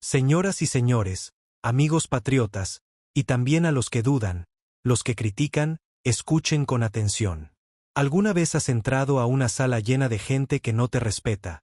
Señoras y señores, amigos patriotas, y también a los que dudan, los que critican, escuchen con atención. ¿Alguna vez has entrado a una sala llena de gente que no te respeta,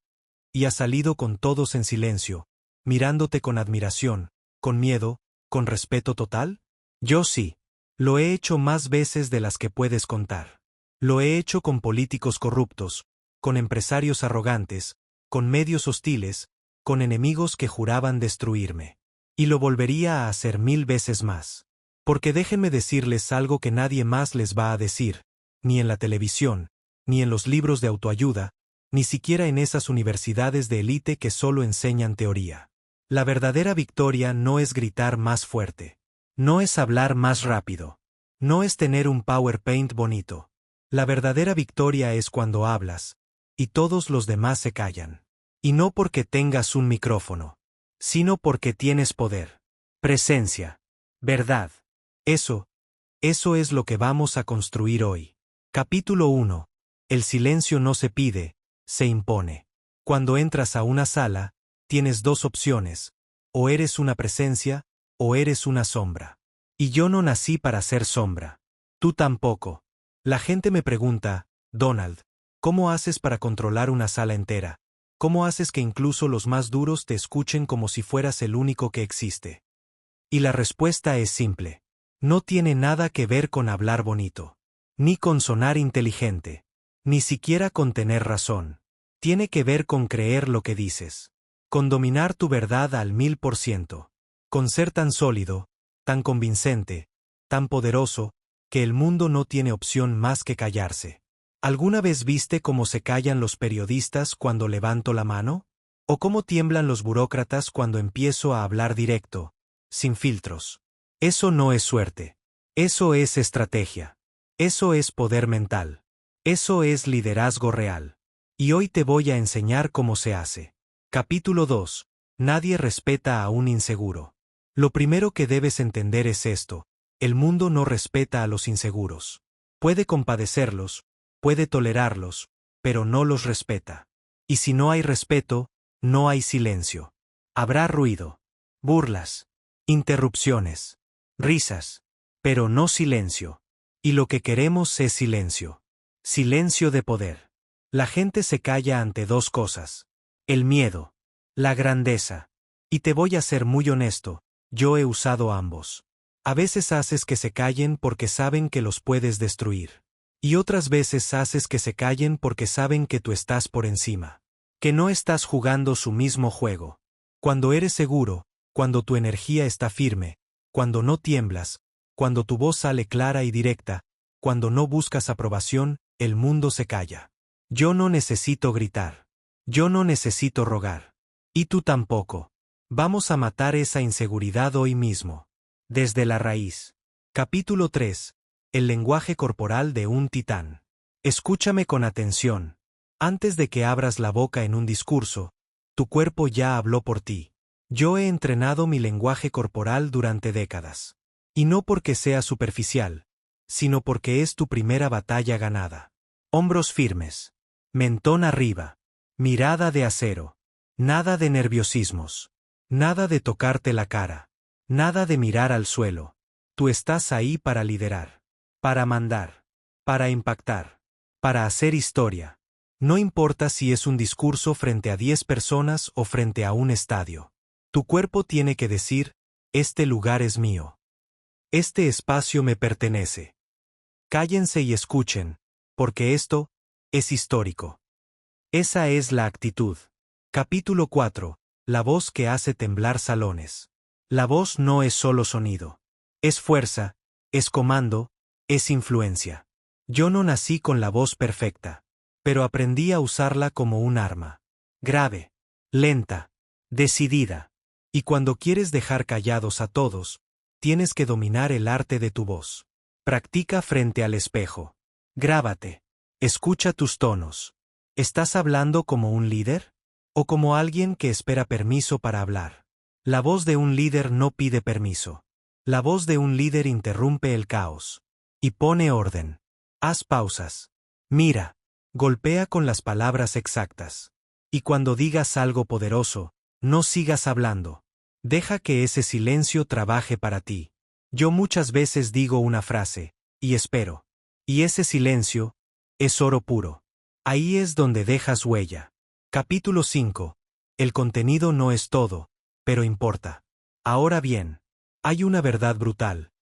y has salido con todos en silencio, mirándote con admiración, con miedo, con respeto total? Yo sí. Lo he hecho más veces de las que puedes contar. Lo he hecho con políticos corruptos, con empresarios arrogantes, con medios hostiles, con enemigos que juraban destruirme. Y lo volvería a hacer 1000 veces más. Porque déjenme decirles algo que nadie más les va a decir, ni en la televisión, ni en los libros de autoayuda, ni siquiera en esas universidades de élite que solo enseñan teoría. La verdadera victoria no es gritar más fuerte. No es hablar más rápido. No es tener un PowerPoint bonito. La verdadera victoria es cuando hablas, y todos los demás se callan. Y no porque tengas un micrófono, sino porque tienes poder, presencia, verdad. Eso es lo que vamos a construir hoy. Capítulo 1. El silencio no se pide, se impone. Cuando entras a una sala, tienes dos opciones: o eres una presencia, o eres una sombra. Y yo no nací para ser sombra. Tú tampoco. La gente me pregunta, Donald, ¿cómo haces para controlar una sala entera? ¿Cómo haces que incluso los más duros te escuchen como si fueras el único que existe? Y la respuesta es simple. No tiene nada que ver con hablar bonito, ni con sonar inteligente, ni siquiera con tener razón. Tiene que ver con creer lo que dices, con dominar tu verdad al 1000%, con ser tan sólido, tan convincente, tan poderoso, que el mundo no tiene opción más que callarse. ¿Alguna vez viste cómo se callan los periodistas cuando levanto la mano? ¿O cómo tiemblan los burócratas cuando empiezo a hablar directo, sin filtros? Eso no es suerte. Eso es estrategia. Eso es poder mental. Eso es liderazgo real. Y hoy te voy a enseñar cómo se hace. Capítulo 2. Nadie respeta a un inseguro. Lo primero que debes entender es esto: el mundo no respeta a los inseguros. Puede compadecerlos, puede tolerarlos, pero no los respeta. Y si no hay respeto, no hay silencio. Habrá ruido, burlas, interrupciones, risas, pero no silencio. Y lo que queremos es silencio. Silencio de poder. La gente se calla ante dos cosas: el miedo, la grandeza. Y te voy a ser muy honesto, yo he usado ambos. A veces haces que se callen porque saben que los puedes destruir. Y otras veces haces que se callen porque saben que tú estás por encima, que no estás jugando su mismo juego. Cuando eres seguro, cuando tu energía está firme, cuando no tiemblas, cuando tu voz sale clara y directa, cuando no buscas aprobación, el mundo se calla. Yo no necesito gritar. Yo no necesito rogar. Y tú tampoco. Vamos a matar esa inseguridad hoy mismo. Desde la raíz. Capítulo 3. El lenguaje corporal de un titán. Escúchame con atención. Antes de que abras la boca en un discurso, tu cuerpo ya habló por ti. Yo he entrenado mi lenguaje corporal durante décadas. Y no porque sea superficial, sino porque es tu primera batalla ganada. Hombros firmes. Mentón arriba. Mirada de acero. Nada de nerviosismos. Nada de tocarte la cara. Nada de mirar al suelo. Tú estás ahí para liderar. Para mandar. Para impactar. Para hacer historia. No importa si es un discurso frente a 10 personas o frente a un estadio. Tu cuerpo tiene que decir: este lugar es mío. Este espacio me pertenece. Cállense y escuchen, porque esto es histórico. Esa es la actitud. Capítulo 4. La voz que hace temblar salones. La voz no es solo sonido. Es fuerza, es comando, es influencia. Yo no nací con la voz perfecta, pero aprendí a usarla como un arma. Grave, lenta, decidida. Y cuando quieres dejar callados a todos, tienes que dominar el arte de tu voz. Practica frente al espejo. Grábate. Escucha tus tonos. ¿Estás hablando como un líder? ¿O como alguien que espera permiso para hablar? La voz de un líder no pide permiso. La voz de un líder interrumpe el caos. Y pone orden. Haz pausas. Mira. Golpea con las palabras exactas. Y cuando digas algo poderoso, no sigas hablando. Deja que ese silencio trabaje para ti. Yo muchas veces digo una frase, y espero. Y ese silencio es oro puro. Ahí es donde dejas huella. Capítulo 5. El contenido no es todo, pero importa. Ahora bien, hay una verdad brutal.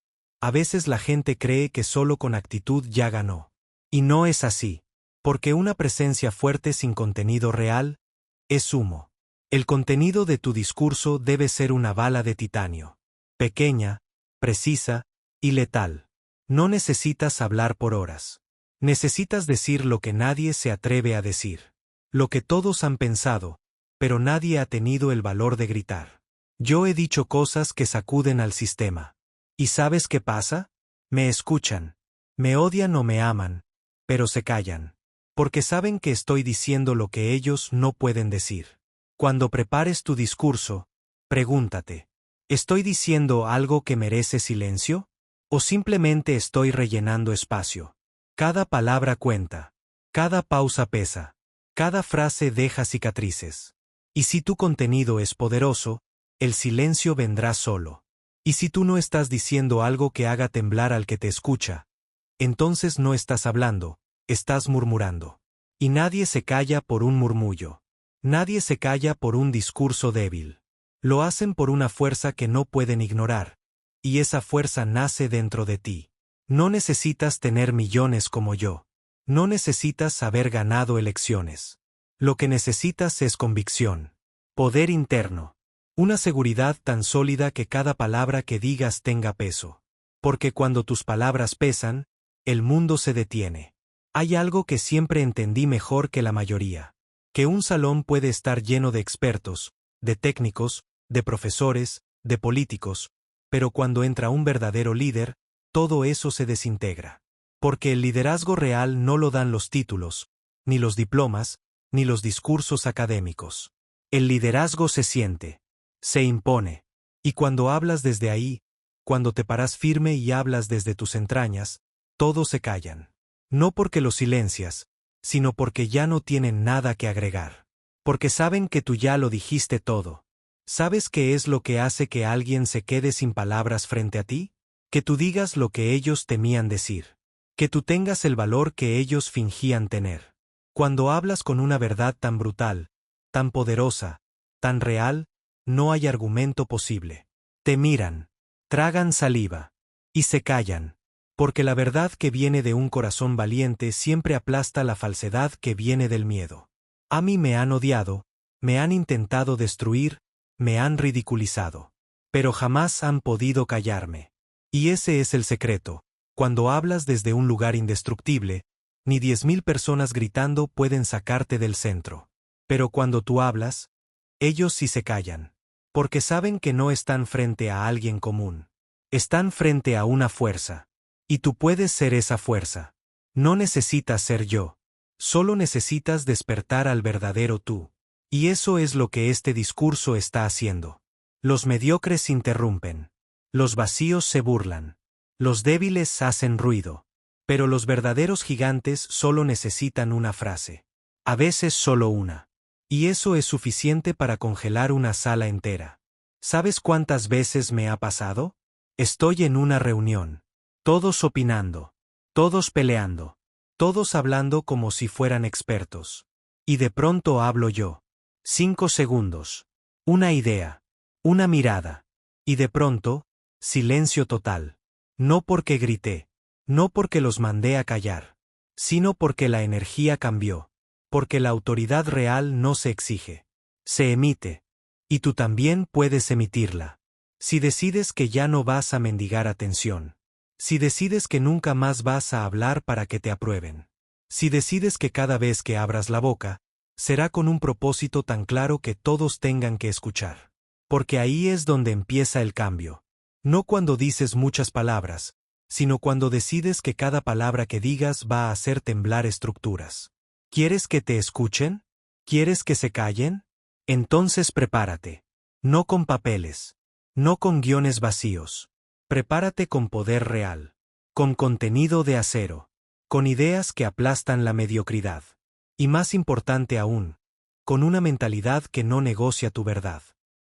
A veces la gente cree que solo con actitud ya ganó. Y no es así. Porque una presencia fuerte sin contenido real es humo. El contenido de tu discurso debe ser una bala de titanio. Pequeña, precisa y letal. No necesitas hablar por horas. Necesitas decir lo que nadie se atreve a decir. Lo que todos han pensado, pero nadie ha tenido el valor de gritar. Yo he dicho cosas que sacuden al sistema. ¿Y sabes qué pasa? Me escuchan. Me odian o me aman, pero se callan. Porque saben que estoy diciendo lo que ellos no pueden decir. Cuando prepares tu discurso, pregúntate, ¿estoy diciendo algo que merece silencio? ¿O simplemente estoy rellenando espacio? Cada palabra cuenta. Cada pausa pesa. Cada frase deja cicatrices. Y si tu contenido es poderoso, el silencio vendrá solo. Y si tú no estás diciendo algo que haga temblar al que te escucha, entonces no estás hablando, estás murmurando. Y nadie se calla por un murmullo. Nadie se calla por un discurso débil. Lo hacen por una fuerza que no pueden ignorar. Y esa fuerza nace dentro de ti. No necesitas tener millones como yo. No necesitas haber ganado elecciones. Lo que necesitas es convicción. Poder interno. Una seguridad tan sólida que cada palabra que digas tenga peso. Porque cuando tus palabras pesan, el mundo se detiene. Hay algo que siempre entendí mejor que la mayoría. Que un salón puede estar lleno de expertos, de técnicos, de profesores, de políticos, pero cuando entra un verdadero líder, todo eso se desintegra. Porque el liderazgo real no lo dan los títulos, ni los diplomas, ni los discursos académicos. El liderazgo se siente, se impone. Y cuando hablas desde ahí, cuando te paras firme y hablas desde tus entrañas, todos se callan. No porque los silencias, sino porque ya no tienen nada que agregar. Porque saben que tú ya lo dijiste todo. ¿Sabes qué es lo que hace que alguien se quede sin palabras frente a ti? Que tú digas lo que ellos temían decir. Que tú tengas el valor que ellos fingían tener. Cuando hablas con una verdad tan brutal, tan poderosa, tan real, no hay argumento posible. Te miran, tragan saliva, y se callan. Porque la verdad que viene de un corazón valiente siempre aplasta la falsedad que viene del miedo. A mí me han odiado, me han intentado destruir, me han ridiculizado. Pero jamás han podido callarme. Y ese es el secreto. Cuando hablas desde un lugar indestructible, ni 10.000 personas gritando pueden sacarte del centro. Pero cuando tú hablas, ellos sí se callan. Porque saben que no están frente a alguien común. Están frente a una fuerza. Y tú puedes ser esa fuerza. No necesitas ser yo. Solo necesitas despertar al verdadero tú. Y eso es lo que este discurso está haciendo. Los mediocres interrumpen. Los vacíos se burlan. Los débiles hacen ruido. Pero los verdaderos gigantes solo necesitan una frase. A veces solo una. Y eso es suficiente para congelar una sala entera. ¿Sabes cuántas veces me ha pasado? Estoy en una reunión. Todos opinando. Todos peleando. Todos hablando como si fueran expertos. Y de pronto hablo yo. 5 segundos. Una idea. Una mirada. Y de pronto, silencio total. No porque grité. No porque los mandé a callar. Sino porque la energía cambió. Porque la autoridad real no se exige. Se emite. Y tú también puedes emitirla. Si decides que ya no vas a mendigar atención. Si decides que nunca más vas a hablar para que te aprueben. Si decides que cada vez que abras la boca, será con un propósito tan claro que todos tengan que escuchar. Porque ahí es donde empieza el cambio. No cuando dices muchas palabras, sino cuando decides que cada palabra que digas va a hacer temblar estructuras. ¿Quieres que te escuchen? ¿Quieres que se callen? Entonces prepárate. No con papeles. No con guiones vacíos. Prepárate con poder real. Con contenido de acero. Con ideas que aplastan la mediocridad. Y más importante aún, con una mentalidad que no negocia tu verdad.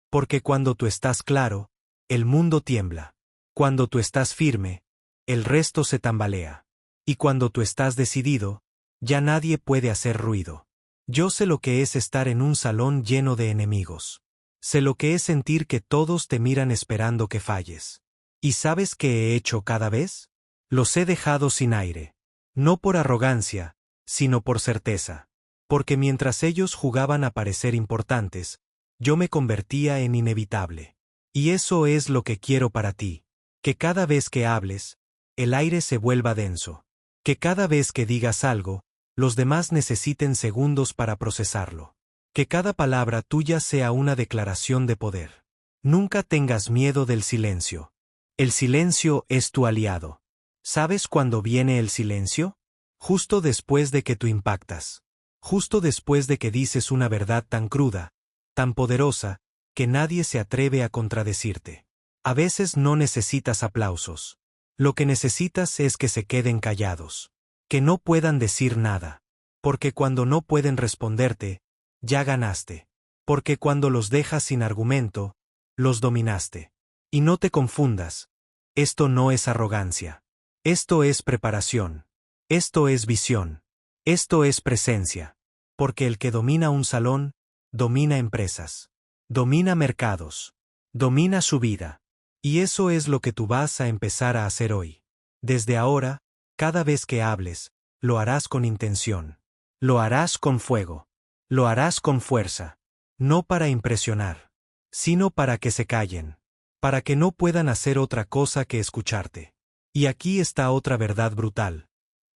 Porque cuando tú estás claro, el mundo tiembla. Cuando tú estás firme, el resto se tambalea. Y cuando tú estás decidido, ya nadie puede hacer ruido. Yo sé lo que es estar en un salón lleno de enemigos. Sé lo que es sentir que todos te miran esperando que falles. ¿Y sabes qué he hecho cada vez? Los he dejado sin aire. No por arrogancia, sino por certeza. Porque mientras ellos jugaban a parecer importantes, yo me convertía en inevitable. Y eso es lo que quiero para ti. Que cada vez que hables, el aire se vuelva denso. Que cada vez que digas algo, los demás necesiten segundos para procesarlo. Que cada palabra tuya sea una declaración de poder. Nunca tengas miedo del silencio. El silencio es tu aliado. ¿Sabes cuándo viene el silencio? Justo después de que tú impactas. Justo después de que dices una verdad tan cruda, tan poderosa, que nadie se atreve a contradecirte. A veces no necesitas aplausos. Lo que necesitas es que se queden callados. Que no puedan decir nada. Porque cuando no pueden responderte, ya ganaste. Porque cuando los dejas sin argumento, los dominaste. Y no te confundas. Esto no es arrogancia. Esto es preparación. Esto es visión. Esto es presencia. Porque el que domina un salón, domina empresas. Domina mercados. Domina su vida. Y eso es lo que tú vas a empezar a hacer hoy. Desde ahora, cada vez que hables, lo harás con intención. Lo harás con fuego. Lo harás con fuerza. No para impresionar, sino para que se callen. Para que no puedan hacer otra cosa que escucharte. Y aquí está otra verdad brutal.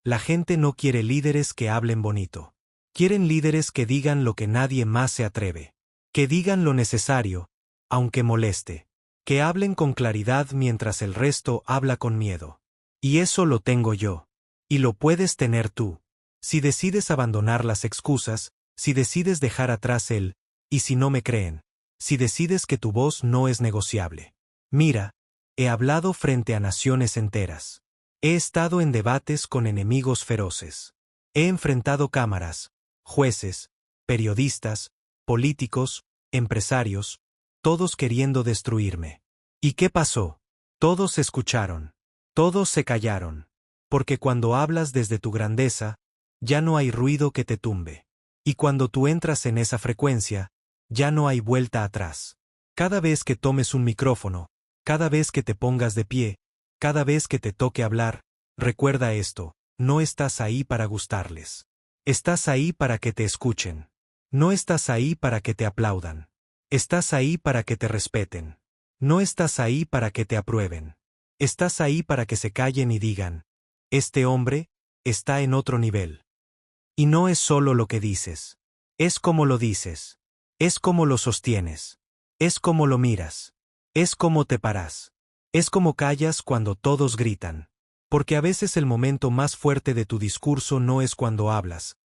La gente no quiere líderes que hablen bonito. Quieren líderes que digan lo que nadie más se atreve. Que digan lo necesario, aunque moleste. Que hablen con claridad mientras el resto habla con miedo. Y eso lo tengo yo. Y lo puedes tener tú. Si decides abandonar las excusas, si decides dejar atrás el «y si no me creen», si decides que tu voz no es negociable. Mira, he hablado frente a naciones enteras. He estado en debates con enemigos feroces. He enfrentado cámaras, jueces, periodistas, políticos, empresarios, todos queriendo destruirme. ¿Y qué pasó? Todos escucharon. Todos se callaron. Porque cuando hablas desde tu grandeza, ya no hay ruido que te tumbe. Y cuando tú entras en esa frecuencia, ya no hay vuelta atrás. Cada vez que tomes un micrófono, cada vez que te pongas de pie, cada vez que te toque hablar, recuerda esto, no estás ahí para gustarles. Estás ahí para que te escuchen. No estás ahí para que te aplaudan. Estás ahí para que te respeten. No estás ahí para que te aprueben. Estás ahí para que se callen y digan, este hombre está en otro nivel. Y no es solo lo que dices. Es como lo dices. Es como lo sostienes. Es como lo miras. Es como te paras. Es como callas cuando todos gritan. Porque a veces el momento más fuerte de tu discurso no es cuando hablas.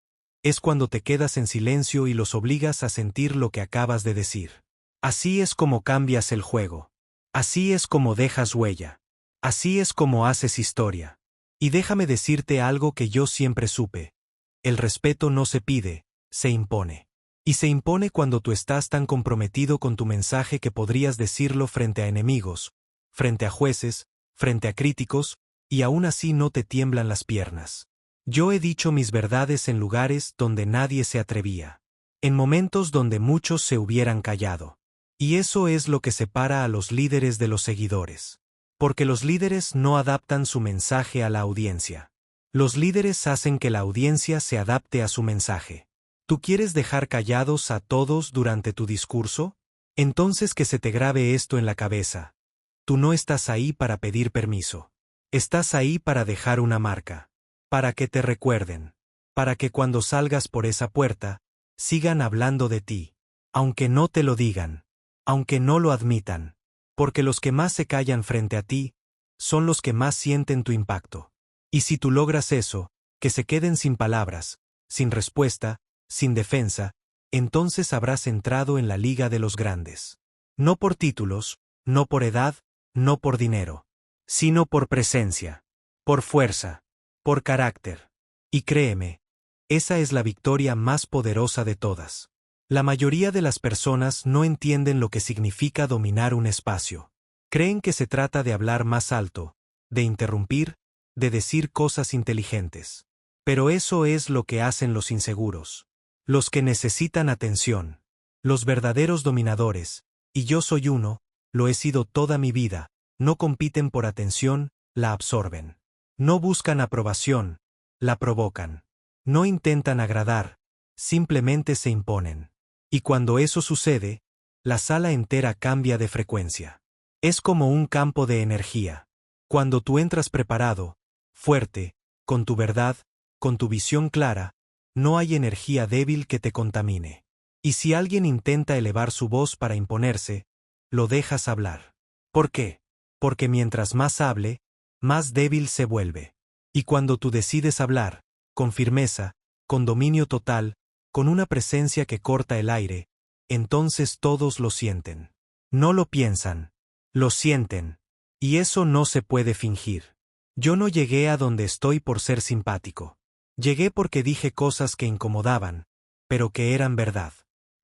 Es cuando te quedas en silencio y los obligas a sentir lo que acabas de decir. Así es como cambias el juego. Así es como dejas huella. Así es como haces historia. Y déjame decirte algo que yo siempre supe. El respeto no se pide, se impone. Y se impone cuando tú estás tan comprometido con tu mensaje que podrías decirlo frente a enemigos, frente a jueces, frente a críticos, y aún así no te tiemblan las piernas. Yo he dicho mis verdades en lugares donde nadie se atrevía. En momentos donde muchos se hubieran callado. Y eso es lo que separa a los líderes de los seguidores. Porque los líderes no adaptan su mensaje a la audiencia. Los líderes hacen que la audiencia se adapte a su mensaje. ¿Tú quieres dejar callados a todos durante tu discurso? Entonces que se te grabe esto en la cabeza. Tú no estás ahí para pedir permiso. Estás ahí para dejar una marca. Para que te recuerden. Para que cuando salgas por esa puerta, sigan hablando de ti. Aunque no te lo digan. Aunque no lo admitan. Porque los que más se callan frente a ti, son los que más sienten tu impacto. Y si tú logras eso, que se queden sin palabras, sin respuesta, sin defensa, entonces habrás entrado en la liga de los grandes. No por títulos, no por edad, no por dinero, sino por presencia, por fuerza, por carácter. Y créeme, esa es la victoria más poderosa de todas. La mayoría de las personas no entienden lo que significa dominar un espacio. Creen que se trata de hablar más alto, de interrumpir, de decir cosas inteligentes. Pero eso es lo que hacen los inseguros. Los que necesitan atención. Los verdaderos dominadores, y yo soy uno, lo he sido toda mi vida, no compiten por atención, la absorben. No buscan aprobación, la provocan. No intentan agradar, simplemente se imponen. Y cuando eso sucede, la sala entera cambia de frecuencia. Es como un campo de energía. Cuando tú entras preparado, fuerte, con tu verdad, con tu visión clara, no hay energía débil que te contamine. Y si alguien intenta elevar su voz para imponerse, lo dejas hablar. ¿Por qué? Porque mientras más hable, más débil se vuelve. Y cuando tú decides hablar, con firmeza, con dominio total, con una presencia que corta el aire, entonces todos lo sienten. No lo piensan, lo sienten. Y eso no se puede fingir. Yo no llegué a donde estoy por ser simpático. Llegué porque dije cosas que incomodaban, pero que eran verdad.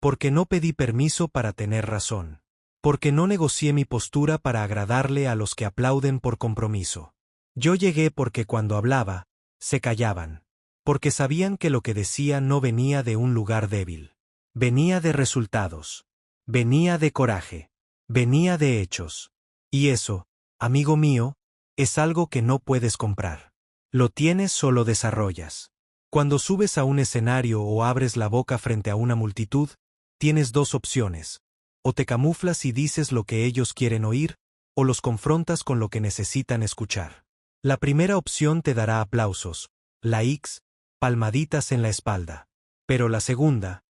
Porque no pedí permiso para tener razón. Porque no negocié mi postura para agradarle a los que aplauden por compromiso. Yo llegué porque cuando hablaba, se callaban. Porque sabían que lo que decía no venía de un lugar débil. Venía de resultados. Venía de coraje. Venía de hechos. Y eso, amigo mío, es algo que no puedes comprar. Lo tienes o lo desarrollas. Cuando subes a un escenario o abres la boca frente a una multitud, tienes dos opciones. O te camuflas y dices lo que ellos quieren oír, o los confrontas con lo que necesitan escuchar. La primera opción te dará aplausos, likes, palmaditas en la espalda. Pero la segunda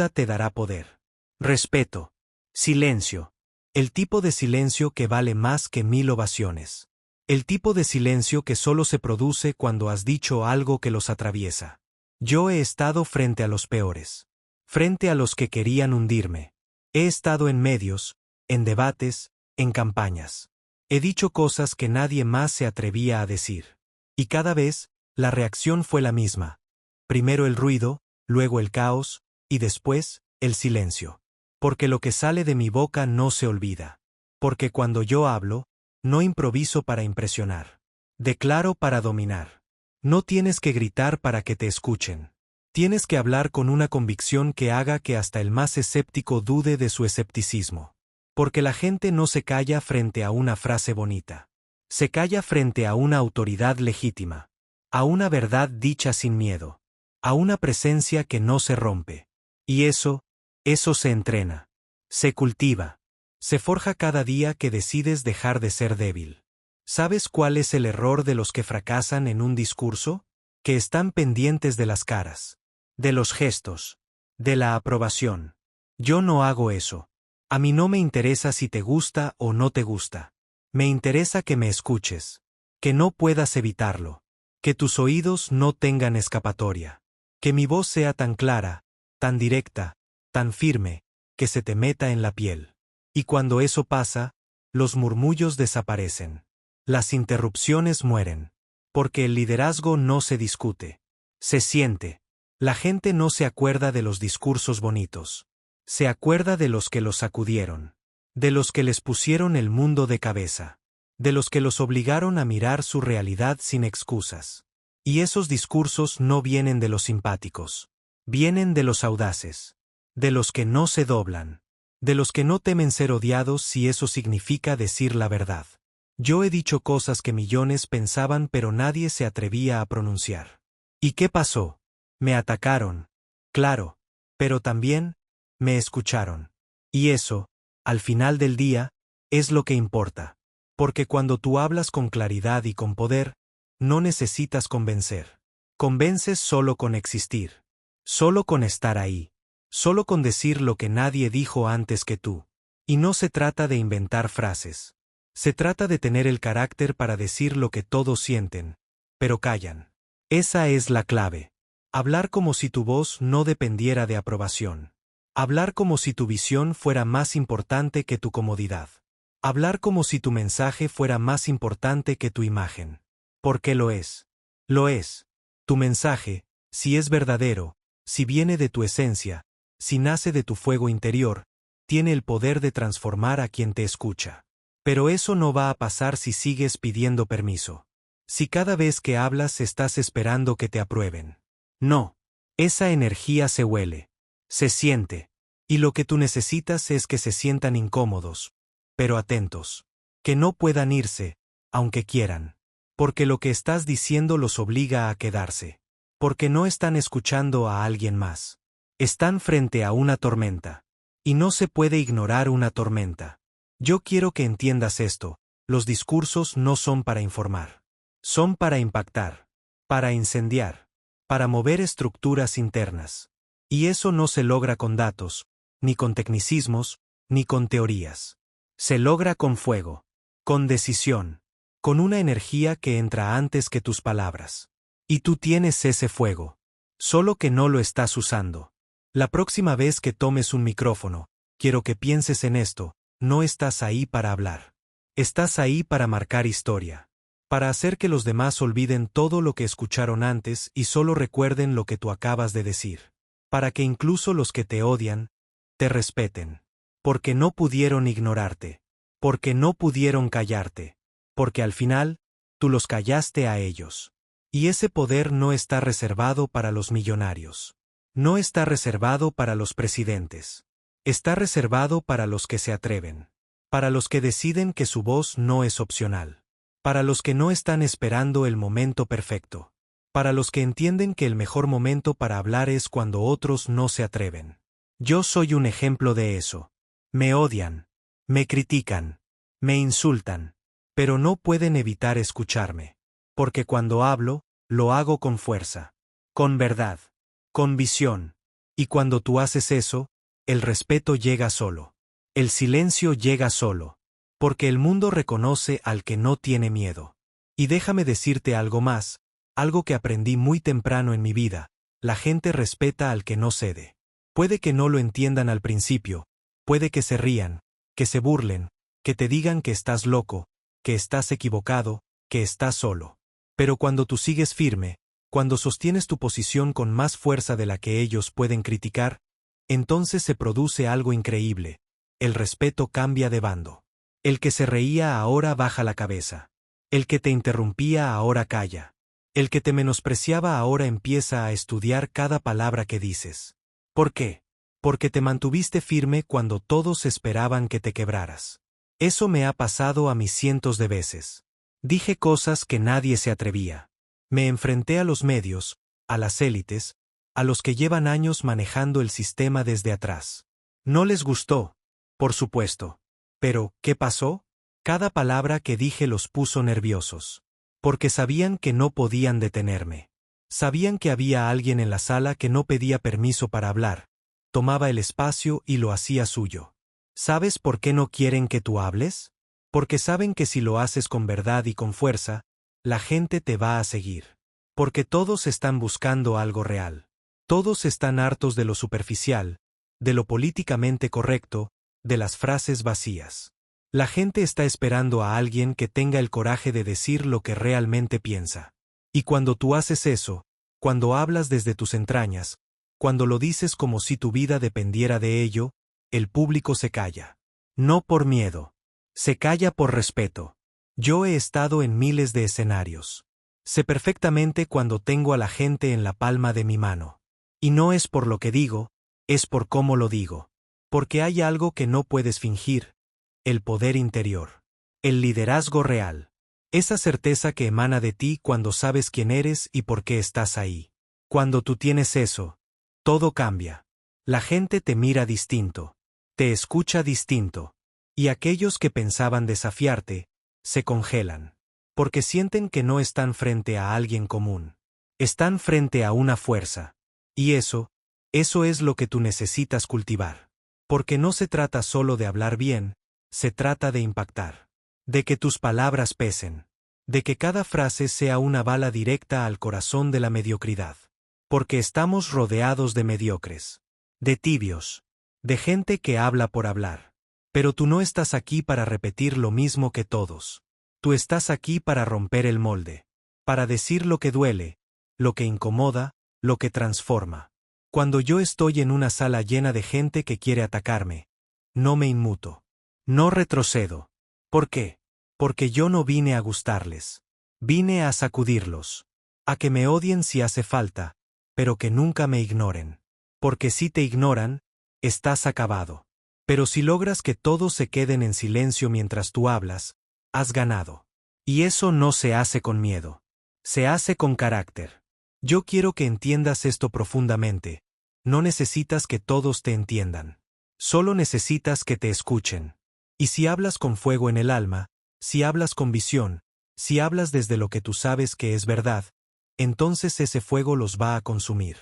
te dará poder. Respeto. Silencio. El tipo de silencio que vale más que 1000 ovaciones. El tipo de silencio que solo se produce cuando has dicho algo que los atraviesa. Yo he estado frente a los peores. Frente a los que querían hundirme. He estado en medios, en debates, en campañas. He dicho cosas que nadie más se atrevía a decir. Y cada vez, la reacción fue la misma. Primero el ruido, luego el caos, y después, el silencio. Porque lo que sale de mi boca no se olvida. Porque cuando yo hablo, no improviso para impresionar. Declaro para dominar. No tienes que gritar para que te escuchen. Tienes que hablar con una convicción que haga que hasta el más escéptico dude de su escepticismo. Porque la gente no se calla frente a una frase bonita. Se calla frente a una autoridad legítima. A una verdad dicha sin miedo. A una presencia que no se rompe. Y eso se entrena. Se cultiva. Se forja cada día que decides dejar de ser débil. ¿Sabes cuál es el error de los que fracasan en un discurso? Que están pendientes de las caras. De los gestos. De la aprobación. Yo no hago eso. A mí no me interesa si te gusta o no te gusta. Me interesa que me escuches. Que no puedas evitarlo. Que tus oídos no tengan escapatoria. Que mi voz sea tan clara, tan directa, tan firme, que se te meta en la piel. Y cuando eso pasa, los murmullos desaparecen. Las interrupciones mueren. Porque el liderazgo no se discute. Se siente. La gente no se acuerda de los discursos bonitos. Se acuerda de los que los sacudieron. De los que les pusieron el mundo de cabeza. De los que los obligaron a mirar su realidad sin excusas. Y esos discursos no vienen de los simpáticos. Vienen de los audaces. De los que no se doblan. De los que no temen ser odiados si eso significa decir la verdad. Yo he dicho cosas que millones pensaban pero nadie se atrevía a pronunciar. ¿Y qué pasó? Me atacaron. Claro. Pero también, me escucharon. Y eso, al final del día, es lo que importa. Porque cuando tú hablas con claridad y con poder, no necesitas convencer. Convences solo con existir. Solo con estar ahí. Solo con decir lo que nadie dijo antes que tú. Y no se trata de inventar frases. Se trata de tener el carácter para decir lo que todos sienten, pero callan. Esa es la clave. Hablar como si tu voz no dependiera de aprobación. Hablar como si tu visión fuera más importante que tu comodidad. Hablar como si tu mensaje fuera más importante que tu imagen. Porque lo es. Lo es. Tu mensaje, si es verdadero, si viene de tu esencia, si nace de tu fuego interior, tiene el poder de transformar a quien te escucha. Pero eso no va a pasar si sigues pidiendo permiso. Si cada vez que hablas estás esperando que te aprueben. No. Esa energía se huele. Se siente. Y lo que tú necesitas es que se sientan incómodos, pero atentos. Que no puedan irse, aunque quieran. Porque lo que estás diciendo los obliga a quedarse. Porque no están escuchando a alguien más. Están frente a una tormenta. Y no se puede ignorar una tormenta. Yo quiero que entiendas esto, los discursos no son para informar. Son para impactar. Para incendiar. Para mover estructuras internas. Y eso no se logra con datos, ni con tecnicismos, ni con teorías. Se logra con fuego. Con decisión. Con una energía que entra antes que tus palabras. Y tú tienes ese fuego. Solo que no lo estás usando. La próxima vez que tomes un micrófono, quiero que pienses en esto, no estás ahí para hablar. Estás ahí para marcar historia. Para hacer que los demás olviden todo lo que escucharon antes y solo recuerden lo que tú acabas de decir. Para que incluso los que te odian, te respeten. Porque no pudieron ignorarte. Porque no pudieron callarte. Porque al final, tú los callaste a ellos. Y ese poder no está reservado para los millonarios. No está reservado para los presidentes. Está reservado para los que se atreven. Para los que deciden que su voz no es opcional. Para los que no están esperando el momento perfecto. Para los que entienden que el mejor momento para hablar es cuando otros no se atreven. Yo soy un ejemplo de eso. Me odian. Me critican. Me insultan. Pero no pueden evitar escucharme. Porque cuando hablo, lo hago con fuerza. Con verdad. Con visión. Y cuando tú haces eso, el respeto llega solo. El silencio llega solo. Porque el mundo reconoce al que no tiene miedo. Y déjame decirte algo más, algo que aprendí muy temprano en mi vida, la gente respeta al que no cede. Puede que no lo entiendan al principio, puede que se rían, que se burlen, que te digan que estás loco, que estás equivocado, que estás solo. Pero cuando tú sigues firme, cuando sostienes tu posición con más fuerza de la que ellos pueden criticar, entonces se produce algo increíble. El respeto cambia de bando. El que se reía ahora baja la cabeza. El que te interrumpía ahora calla. El que te menospreciaba ahora empieza a estudiar cada palabra que dices. ¿Por qué? Porque te mantuviste firme cuando todos esperaban que te quebraras. Eso me ha pasado a mí cientos de veces. Dije cosas que nadie se atrevía. Me enfrenté a los medios, a las élites, a los que llevan años manejando el sistema desde atrás. No les gustó, por supuesto. Pero, ¿qué pasó? Cada palabra que dije los puso nerviosos. Porque sabían que no podían detenerme. Sabían que había alguien en la sala que no pedía permiso para hablar. Tomaba el espacio y lo hacía suyo. ¿Sabes por qué no quieren que tú hables? Porque saben que si lo haces con verdad y con fuerza, la gente te va a seguir. Porque todos están buscando algo real. Todos están hartos de lo superficial, de lo políticamente correcto, de las frases vacías. La gente está esperando a alguien que tenga el coraje de decir lo que realmente piensa. Y cuando tú haces eso, cuando hablas desde tus entrañas, cuando lo dices como si tu vida dependiera de ello, el público se calla. No por miedo. Se calla por respeto. Yo he estado en miles de escenarios. Sé perfectamente cuando tengo a la gente en la palma de mi mano. Y no es por lo que digo, es por cómo lo digo. Porque hay algo que no puedes fingir. El poder interior. El liderazgo real. Esa certeza que emana de ti cuando sabes quién eres y por qué estás ahí. Cuando tú tienes eso, todo cambia. La gente te mira distinto. Te escucha distinto. Y aquellos que pensaban desafiarte, se congelan. Porque sienten que no están frente a alguien común. Están frente a una fuerza. Y eso es lo que tú necesitas cultivar. Porque no se trata solo de hablar bien, se trata de impactar. De que tus palabras pesen. De que cada frase sea una bala directa al corazón de la mediocridad. Porque estamos rodeados de mediocres. De tibios. De gente que habla por hablar. Pero tú no estás aquí para repetir lo mismo que todos. Tú estás aquí para romper el molde. Para decir lo que duele, lo que incomoda, lo que transforma. Cuando yo estoy en una sala llena de gente que quiere atacarme, no me inmuto. No retrocedo. ¿Por qué? Porque yo no vine a gustarles. Vine a sacudirlos. A que me odien si hace falta, pero que nunca me ignoren. Porque si te ignoran, estás acabado. Pero si logras que todos se queden en silencio mientras tú hablas, has ganado. Y eso no se hace con miedo. Se hace con carácter. Yo quiero que entiendas esto profundamente. No necesitas que todos te entiendan. Solo necesitas que te escuchen. Y si hablas con fuego en el alma, si hablas con visión, si hablas desde lo que tú sabes que es verdad, entonces ese fuego los va a consumir.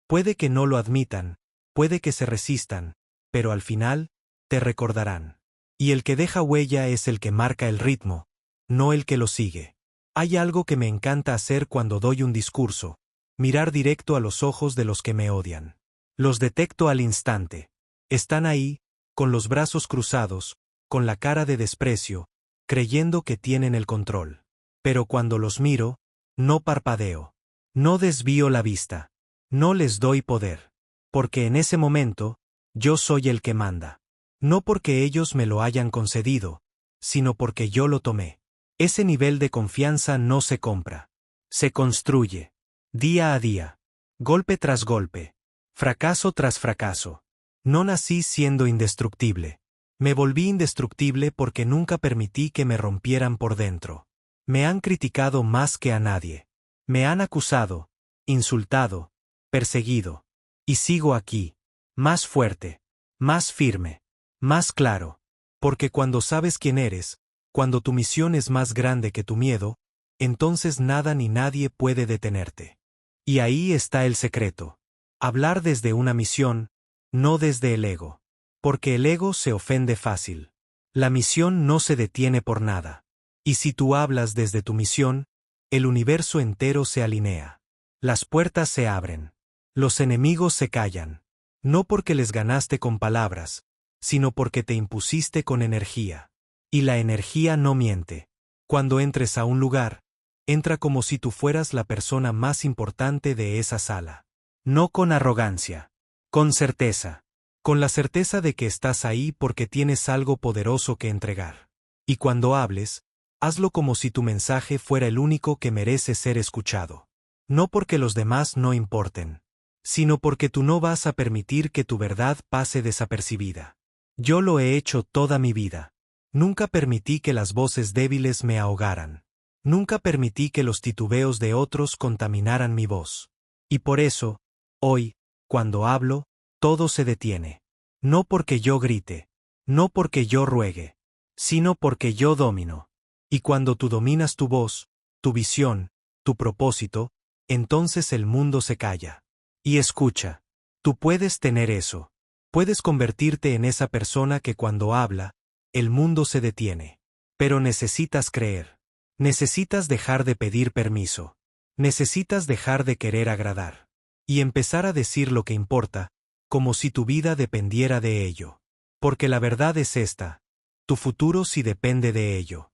Puede que no lo admitan, puede que se resistan, pero al final, te recordarán. Y el que deja huella es el que marca el ritmo, no el que lo sigue. Hay algo que me encanta hacer cuando doy un discurso: mirar directo a los ojos de los que me odian. Los detecto al instante. Están ahí, con los brazos cruzados, con la cara de desprecio, creyendo que tienen el control. Pero cuando los miro, no parpadeo. No desvío la vista. No les doy poder. Porque en ese momento, yo soy el que manda. No porque ellos me lo hayan concedido, sino porque yo lo tomé. Ese nivel de confianza no se compra. Se construye. Día a día. Golpe tras golpe. Fracaso tras fracaso. No nací siendo indestructible. Me volví indestructible porque nunca permití que me rompieran por dentro. Me han criticado más que a nadie. Me han acusado, insultado, perseguido. Y sigo aquí. Más fuerte. Más firme. Más claro. Porque cuando sabes quién eres, cuando tu misión es más grande que tu miedo, entonces nada ni nadie puede detenerte. Y ahí está el secreto. Hablar desde una misión, no desde el ego. Porque el ego se ofende fácil. La misión no se detiene por nada. Y si tú hablas desde tu misión, el universo entero se alinea. Las puertas se abren. Los enemigos se callan. No porque les ganaste con palabras, sino porque te impusiste con energía. Y la energía no miente. Cuando entres a un lugar, entra como si tú fueras la persona más importante de esa sala. No con arrogancia. Con certeza. Con la certeza de que estás ahí porque tienes algo poderoso que entregar. Y cuando hables, hazlo como si tu mensaje fuera el único que merece ser escuchado. No porque los demás no importen, sino porque tú no vas a permitir que tu verdad pase desapercibida. Yo lo he hecho toda mi vida. Nunca permití que las voces débiles me ahogaran. Nunca permití que los titubeos de otros contaminaran mi voz. Y por eso, hoy, cuando hablo, todo se detiene. No porque yo grite, no porque yo ruegue, sino porque yo domino. Y cuando tú dominas tu voz, tu visión, tu propósito, entonces el mundo se calla. Y escucha, tú puedes tener eso. Puedes convertirte en esa persona que cuando habla, el mundo se detiene. Pero necesitas creer. Necesitas dejar de pedir permiso. Necesitas dejar de querer agradar. Y empezar a decir lo que importa, como si tu vida dependiera de ello. Porque la verdad es esta: tu futuro sí depende de ello.